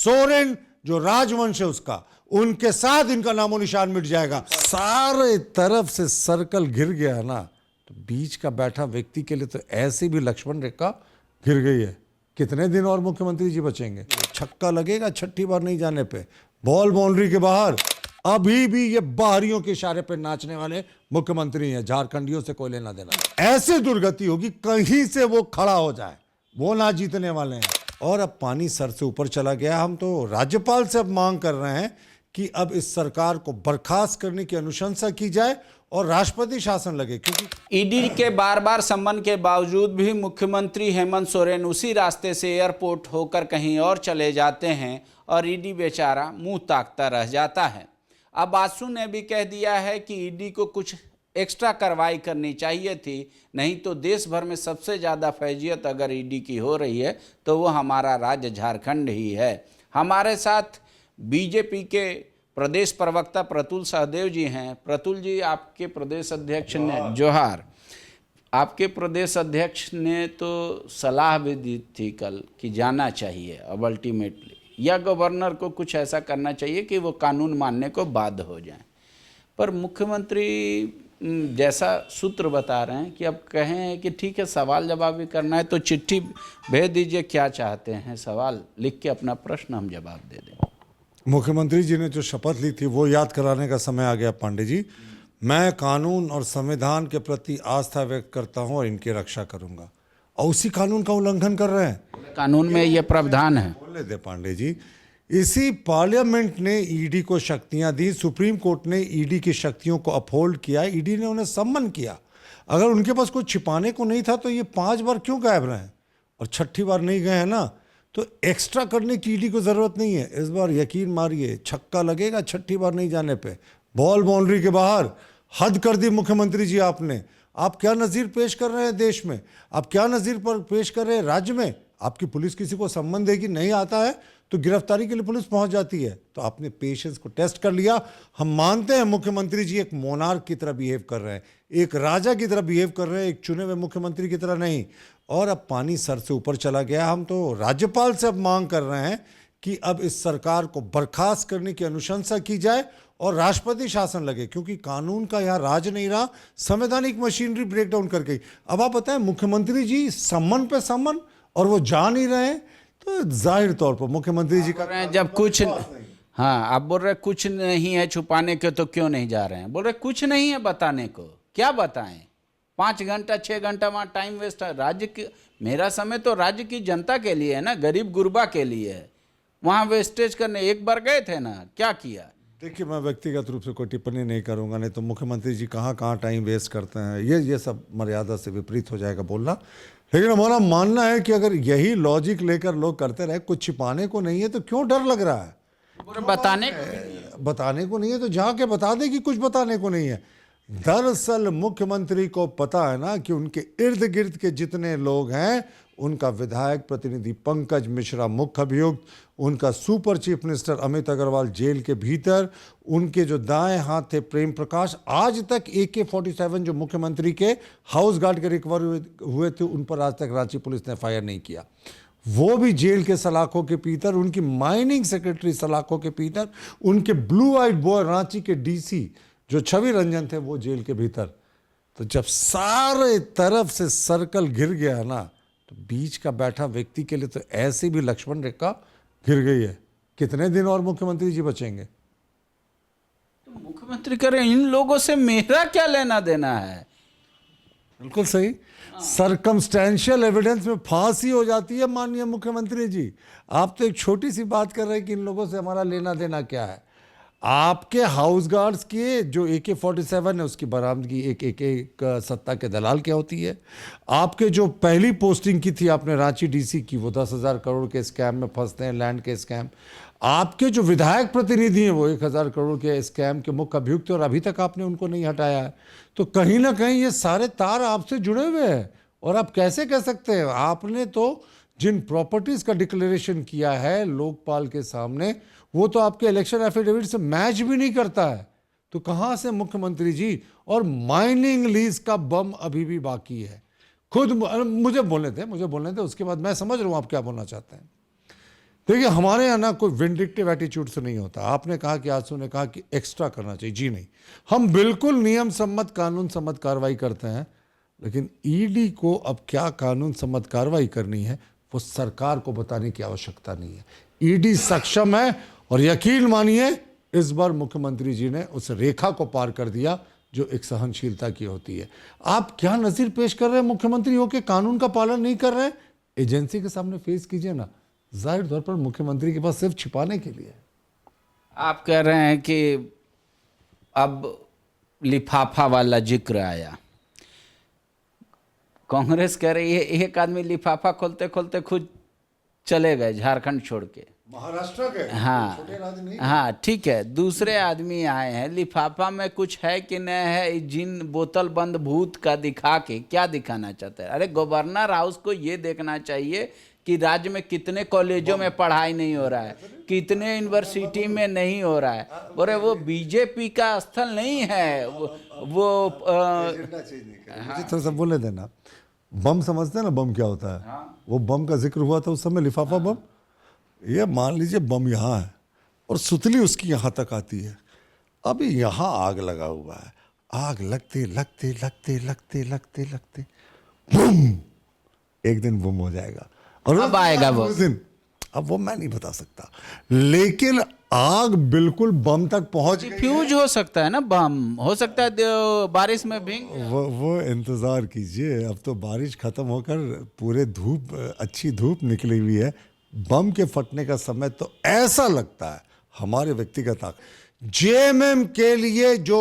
सोरेन जो राजवंश है उसका, उनके साथ इनका नामो निशान मिट जाएगा। सारे तरफ से सर्कल घिर गया ना, तो बीच का बैठा व्यक्ति के लिए तो ऐसी भी लक्ष्मण रेखा घिर गई है। कितने दिन और मुख्यमंत्री जी बचेंगे? छक्का लगेगा छठी बार नहीं जाने पे, बॉल बाउंड्री के बाहर। अभी भी ये बाहरियों के इशारे पे नाचने वाले मुख्यमंत्री हैं, झारखंडियों से कोई लेना देना। ऐसे दुर्गति होगी कहीं से वो खड़ा हो जाए, वो ना जीतने वाले हैं। और अब पानी सर से ऊपर चला गया। हम तो राज्यपाल से अब मांग कर रहे हैं कि अब इस सरकार को बर्खास्त करने की अनुशंसा की जाए और राष्ट्रपति शासन लगे, क्योंकि ईडी के बार बार सम्मन के बावजूद भी मुख्यमंत्री हेमंत सोरेन उसी रास्ते से एयरपोर्ट होकर कहीं और चले जाते हैं और ईडी बेचारा मुंह ताकता रह जाता है। अब आसू ने भी कह दिया है कि ईडी को कुछ एक्स्ट्रा कार्रवाई करनी चाहिए थी, नहीं तो देश भर में सबसे ज़्यादा फैजियत अगर ईडी की हो रही है तो वो हमारा राज्य झारखंड ही है। हमारे साथ बीजेपी के प्रदेश प्रवक्ता प्रतुल सहदेव जी हैं। प्रतुल जी, आपके प्रदेश अध्यक्ष ने जोहार, आपके प्रदेश अध्यक्ष ने तो सलाह भी दी थी कल कि जाना चाहिए अब अल्टीमेटली, या गवर्नर को कुछ ऐसा करना चाहिए कि वो कानून मानने को बाध्य हो जाएं। पर मुख्यमंत्री जैसा सूत्र बता रहे हैं कि अब कहें कि ठीक है सवाल जवाब भी करना है तो चिट्ठी भेज दीजिए, क्या चाहते हैं सवाल लिख के अपना प्रश्न हम जवाब दे दें। मुख्यमंत्री जी ने जो शपथ ली थी वो याद कराने का समय आ गया। पांडे जी, मैं कानून और संविधान के प्रति आस्था व्यक्त करता हूं और इनकी रक्षा करूंगा, और उसी कानून का उल्लंघन कर रहे हैं। कानून में ये प्रावधान है। बोले दे पांडे जी, इसी पार्लियामेंट ने ईडी को शक्तियां दी, सुप्रीम कोर्ट ने ईडी की शक्तियों को अपहोल्ड किया, ईडी ने उन्हें सम्मन किया। अगर उनके पास कुछ छिपाने को नहीं था तो ये 5 बार क्यों गायब रहे, और छठी बार नहीं गए हैं ना, तो एक्स्ट्रा करने की ईडी को जरूरत नहीं है। इस बार यकीन मारिए छक्का लगेगा छठी बार नहीं जाने पे, बॉल बाउंड्री के बाहर। हद कर दी मुख्यमंत्री जी आपने। आप क्या नज़ीर पेश कर रहे हैं देश में, आप क्या नज़ीर पर पेश कर रहे हैं राज्य में? आपकी पुलिस किसी को सम्मन देगी, नहीं आता है तो गिरफ्तारी के लिए पुलिस पहुंच जाती है। तो आपने पेशेंस को टेस्ट कर लिया। हम मानते हैं मुख्यमंत्री जी एक मोनार्क की तरह बिहेव कर रहे हैं, एक राजा की तरह बिहेव कर रहे हैं, एक चुने हुए मुख्यमंत्री की तरह नहीं। और अब पानी सर से ऊपर चला गया। हम तो राज्यपाल से अब मांग कर रहे हैं कि अब इस सरकार को बर्खास्त करने की अनुशंसा की जाए और राष्ट्रपति शासन लगे, क्योंकि कानून का यहाँ राज नहीं रहा, संवैधानिक मशीनरी ब्रेकडाउन कर गई। अब आप बताएं, मुख्यमंत्री जी सम्मन पे सम्मन और वो जा नहीं रहे हैं, तो जाहिर तौर पर मुख्यमंत्री जी का जब कुछ हाँ, आप बोल रहे कुछ नहीं है छुपाने के तो क्यों नहीं जा रहे हैं, बोल रहे कुछ नहीं है बताने को, क्या बताएं? 5 घंटा 6 घंटा वहाँ टाइम वेस्ट है। राज्य की, मेरा समय तो राज्य की जनता के लिए है ना, गरीब गुरबा के लिए है। वहाँ वेस्टेज करने एक बार गए थे ना, क्या किया? देखिए, मैं व्यक्तिगत रूप से कोई टिप्पणी नहीं करूंगा, नहीं तो मुख्यमंत्री जी कहाँ कहाँ टाइम वेस्ट करते हैं, ये सब मर्यादा से विपरीत हो जाएगा बोलना। लेकिन हमारा मानना है कि अगर यही लॉजिक लेकर लोग करते रहे, कुछ छिपाने को नहीं है तो क्यों डर लग रहा है? बताने को नहीं है तो जाके बता दे कि कुछ बताने को नहीं है। दरअसल मुख्यमंत्री को पता है ना कि उनके इर्द गिर्द के जितने लोग हैं, उनका विधायक प्रतिनिधि पंकज मिश्रा मुख्य अभियुक्त, उनका super chief minister Amit Agarwal jail के भीतर, उनके जो दाएं हाथ थे प्रेम प्रकाश, आज तक AK-47 जो मुख्यमंत्री के हाउस गार्ड के रिकवर हुए थे उन पर आज तक रांची पुलिस ने फायर नहीं किया, वो भी जेल के सलाखों के भीतर, उनकी माइनिंग सेक्रेटरी सलाखों के भीतर, उनके ब्लू आइड बॉय रांची के DC जो छवि रंजन थे वो जेल के भीतर। तो जब सारे तरफ से सर्कल घिर गया ना, तो बीच का बैठा व्यक्ति के लिए तो ऐसी भी लक्ष्मण रेखा घिर गई है। कितने दिन और मुख्यमंत्री जी बचेंगे? तो मुख्यमंत्री कह रहे इन लोगों से मेरा क्या लेना देना है? बिल्कुल सही। सर्कमस्टेंशियल एविडेंस में फांसी हो जाती है माननीय मुख्यमंत्री जी। आप तो एक छोटी सी बात कर रहे हैं कि इन लोगों से हमारा लेना देना क्या है। आपके हाउस गार्ड्स के जो AK-47 है उसकी बरामदगी एक सत्ता के दलाल क्या होती है। आपके जो पहली पोस्टिंग की थी आपने रांची DC की, वो 10,000 करोड़ के स्कैम में फंसते हैं, लैंड के स्कैम। आपके जो विधायक प्रतिनिधि हैं वो 1,000 करोड़ के स्कैम के मुख्य अभियुक्त और अभी तक आपने उनको नहीं हटाया है। तो कहीं ना कहीं ये सारे तार आपसे जुड़े हुए हैं। और आप कैसे कह सकते हैं, आपने तो जिन प्रॉपर्टीज़ का डिक्लेरेशन किया है लोकपाल के सामने, वो तो आपके इलेक्शन एफिडेविट से मैच भी नहीं करता है। तो कहाँ से मुख्यमंत्री जी? और माइनिंग लीज का बम अभी भी बाकी है। खुद मुझे बोलने थे, उसके बाद मैं समझ रहा हूँ आप क्या बोलना चाहते हैं। देखिए हमारे यहाँ ना कोई विंडिक्टिव एटीट्यूड से नहीं होता। आपने कहा कि आंसू ने कहा कि एक्स्ट्रा करना चाहिए, जी नहीं, हम बिल्कुल नियम सम्मत कानून सम्मत कार्रवाई करते हैं, लेकिन ईडी को अब क्या कानून सम्मत कार्रवाई करनी है वो सरकार को बताने की आवश्यकता नहीं है। ईडी सक्षम है और यकीन मानिए इस बार मुख्यमंत्री जी ने उस रेखा को पार कर दिया जो एक सहनशीलता की होती है। आप क्या नजीर पेश कर रहे हैं? मुख्यमंत्री होकर कानून का पालन नहीं कर रहे हैं, एजेंसी के सामने फेस कीजिए ना। जाहिर तौर पर मुख्यमंत्री के पास सिर्फ छिपाने के लिए। आप कह रहे हैं कि अब लिफाफा वाला जिक्र आया, कांग्रेस कह रही है एक आदमी लिफाफा खोलते खोलते खुद चले गए झारखंड छोड़ के, महाराष्ट्र के हाँ छोटे राज्य नहीं। हाँ ठीक है, दूसरे आदमी आए हैं, लिफाफा में कुछ है कि नहीं है, जिन बोतल बंद भूत का दिखा के क्या दिखाना चाहते हैं? अरे गवर्नर हाउस को ये देखना चाहिए कि राज्य में कितने कॉलेजों में पढ़ाई नहीं हो रहा है, कितने यूनिवर्सिटी में नहीं हो रहा है। बोले वो बीजेपी का स्थल नहीं है, वो मुझे थोड़ा सा बोले देना। बम समझते हैं ना, बम क्या होता है? वो बम का जिक्र हुआ था उस समय, लिफाफा बम। ये मान लीजिए बम यहाँ है और सुतली उसकी यहाँ तक आती है। अभी यहाँ आग लगा हुआ है, आग लगते लगते लगते लगते लगते लगते बूम, एक दिन बूम हो जाएगा। और अब आएगा वो दिन, अब वो मैं नहीं बता सकता, लेकिन आग बिल्कुल बम तक पहुंच गई। फ्यूज हो सकता है ना, बम हो सकता है बारिश में भींग। वो इंतजार कीजिए, अब तो बारिश खत्म होकर पूरे धूप, अच्छी धूप निकली हुई है। बम के फटने का समय तो ऐसा लगता है हमारे व्यक्तिगत आग। जेएमएम के लिए जो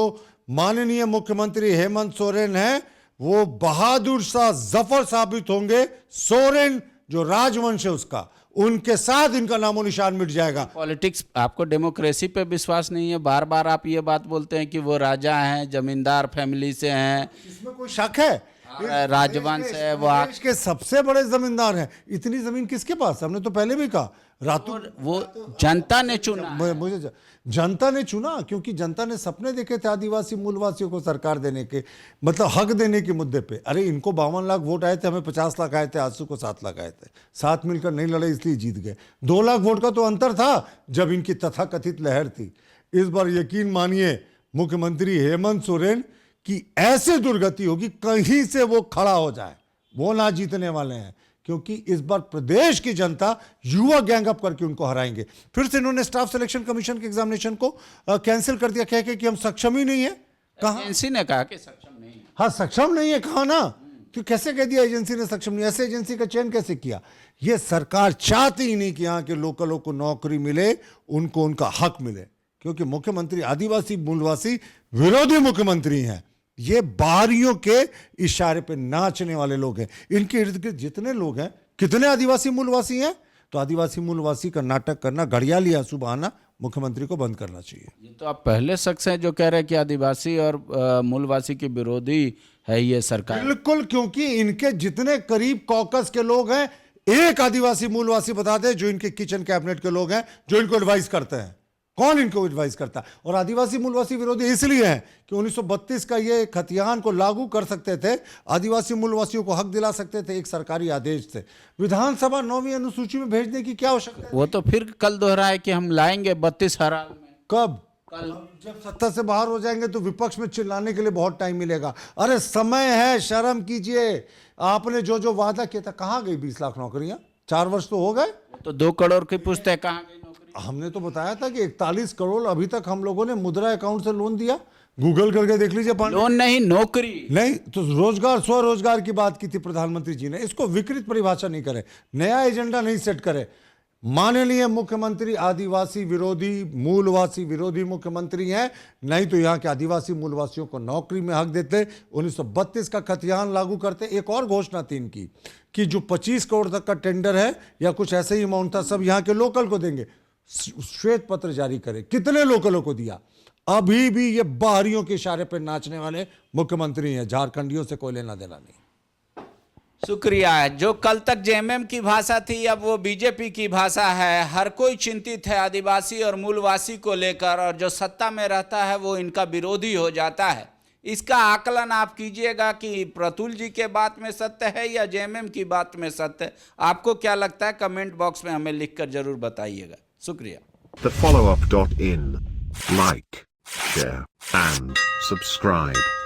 माननीय मुख्यमंत्री हेमंत सोरेन है वो बहादुर शाह जफर साबित होंगे। सोरेन जो राजवंश है उसका, उनके साथ इनका नामो निशान मिट जाएगा। पॉलिटिक्स, आपको डेमोक्रेसी पे विश्वास नहीं है? बार बार आप ये बात बोलते हैं कि वो राजा हैं, जमींदार फैमिली से हैं, इसमें कोई शक है? राजवंश है, वो देश के सबसे बड़े जमींदार हैं। इतनी जमीन किसके पास? हमने तो पहले भी कहा, रातों वो जनता ने चुना। मुझे जनता ने चुना क्योंकि जनता ने सपने देखे थे आदिवासी मूलवासियों को सरकार देने के, मतलब हक देने के मुद्दे पे। अरे इनको 52 लाख वोट आए थे, हमें 50 लाख आए थे, आंसू को 7 लाख आए थे। साथ मिलकर नहीं लड़े इसलिए जीत गए। 2 लाख वोट का तो अंतर था जब इनकी तथाकथित लहर थी। इस बार यकीन मानिए मुख्यमंत्री हेमंत सोरेन की ऐसे दुर्गति होगी कहीं से वो खड़ा हो जाए, वो ना जीतने वाले हैं, क्योंकि इस बार प्रदेश की जनता युवा गैंग अप करके उनको हराएंगे। फिर से इन्होंने स्टाफ सिलेक्शन कमीशन के एग्जामिनेशन को कैंसिल कर दिया, कह के कि हम सक्षम ही नहीं है। कहा एजेंसी ने कहा कि सक्षम नहीं है। हाँ सक्षम नहीं है, कहा ना, तो कैसे कह दिया एजेंसी ने सक्षम नहीं? ऐसे एजेंसी का चयन कैसे किया? ये सरकार चाहती ही नहीं कि यहाँ के लोकलों को नौकरी मिले, उनको उनका हक मिले, क्योंकि मुख्यमंत्री आदिवासी मूलवासी विरोधी मुख्यमंत्री हैं। ये बाहरियों के इशारे पे नाचने वाले लोग हैं। इनके इर्द गिर्द जितने लोग हैं, कितने आदिवासी मूलवासी हैं, तो आदिवासी मूलवासी का नाटक करना, घड़ियाली आंसू बहाना मुख्यमंत्री को बंद करना चाहिए। ये तो आप पहले शख्स हैं जो कह रहे हैं कि आदिवासी और मूलवासी के विरोधी है ये सरकार। बिल्कुल, क्योंकि इनके जितने करीब कॉकस के लोग हैं, एक आदिवासी मूलवासी बता दे जो इनके किचन कैबिनेट के लोग हैं, जो इनको एडवाइस करते हैं। कौन इनको एडवाइस करता है? और आदिवासी मूलवासी विरोधी इसलिए हैं कि 1932 का ये खतियान को लागू कर सकते थे, आदिवासी मूलवासियों को हक दिला सकते थे एक सरकारी आदेश से। विधानसभा 9वीं अनुसूची में भेजने की क्या आवश्यकता है? वो तो फिर कल दोहराए कि हम लाएंगे 32 हराल में। कब? कल। जब सत्ता से बाहर हो जाएंगे तो विपक्ष में चिल्लाने के लिए बहुत टाइम मिलेगा। अरे समय है, शर्म कीजिए। आपने जो जो वादा किया था, कहाँ गई 20 लाख नौकरियां? 4 वर्ष तो हो गए। तो 2 करोड़ की पुस्तक कहाँ गई नौकरी? हमने तो बताया था कि 41 करोड़ अभी तक हम लोगों ने मुद्रा अकाउंट से लोन दिया। गूगल करके देख लीजिए। लोन नहीं, नौकरी नहीं तो रोजगार, स्वरोजगार की बात की थी प्रधानमंत्री जी ने। इसको विकृत परिभाषा नहीं करे, नया एजेंडा नहीं सेट करे। माननीय मुख्यमंत्री आदिवासी विरोधी, मूलवासी विरोधी मुख्यमंत्री हैं। नहीं तो यहाँ के आदिवासी मूलवासियों को नौकरी में हक देते, 1932 का खतियान लागू करते। एक और घोषणा थी इनकी कि जो 25 करोड़ तक का टेंडर है या कुछ ऐसे ही अमाउंट था, सब यहाँ के लोकल को देंगे। श्वेत पत्र जारी करे, कितने लोकलों को दिया? अभी भी ये बाहरियों के इशारे पर नाचने वाले मुख्यमंत्री हैं, झारखंडियों से कोई लेना देना नहीं। शुक्रिया। जो कल तक जेएमएम की भाषा थी, अब वो बीजेपी की भाषा है। हर कोई चिंतित है आदिवासी और मूलवासी को लेकर, और जो सत्ता में रहता है वो इनका विरोधी हो जाता है। इसका आकलन आप कीजिएगा कि प्रतुल जी के बात में सत्य है या जेएमएम की बात में सत्य है। आपको क्या लगता है, कमेंट बॉक्स में हमें लिखकर जरूर बताइएगा। शुक्रिया। TheFollowUp.in. Like, share, and subscribe.